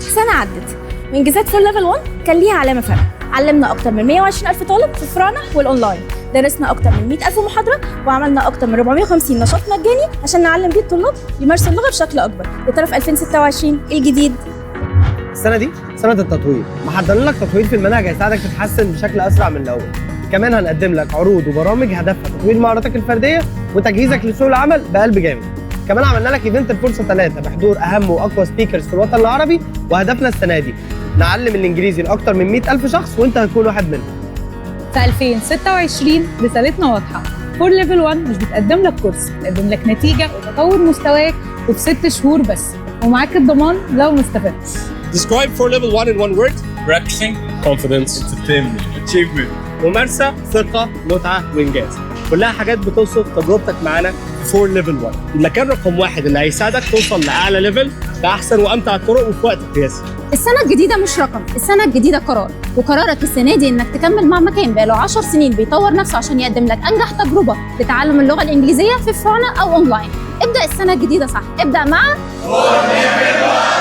سنة عدت وإنجازات فور ليفل 1 كان ليها علامة فارقة. علمنا أكتر من 120,000 طالب في فراعنة والأونلاين، درسنا أكتر من 100,000 محاضرة، وعملنا أكتر من 450 نشاط مجاني عشان نعلم بيه الطلاب يمارسوا اللغة بشكل أكبر. يا ترى في 2026 إيه الجديد؟ السنة دي سنة التطوير، محضرين لك تطوير في المنهج هيساعدك تتحسن بشكل أسرع من الأول. كمان هنقدم لك عروض وبرامج هدفها تطوير مهاراتك الفردية وتجهيزك لسوق العمل بقلب جامد. كمان عملنا لك ايفنت الفرصة 3 بحضور أهم وأقوى سبيكرز في الوطن العربي، وهدفنا السنة دي نعلم الإنجليزي لأكتر من 100,000 شخص وأنت هتكون واحد منهم. في 2026 رسالتنا واضحة، فور ليفل 1 مش بتقدم لك كورس، بتقدم لك نتيجة وتطور مستواك وفي 6 شهور بس، ومعاك الضمان لو ما استفدتش. Describe for level 1 in one word. Practicing, Confidence, entertainment, achievement. ممارسة، ثقة، متعة، وإنجاز. كلها حاجات بتوصف تجربتك معانا في فور ليفل 1. المكان رقم 1 اللي هيساعدك توصل لأعلى ليفل بأحسن وأمتع الطرق وفي وقت قياسي. السنة الجديدة مش رقم، السنة الجديدة قرار، وقرارك السنة دي إنك تكمل مع مكان بقاله 10 سنين بيطور نفسه عشان يقدم لك أنجح تجربة لتعلم اللغة الإنجليزية في فراعنة أو أونلاين. ابدأ السنة الجديدة صح، ابدأ مع فور ليفل 1.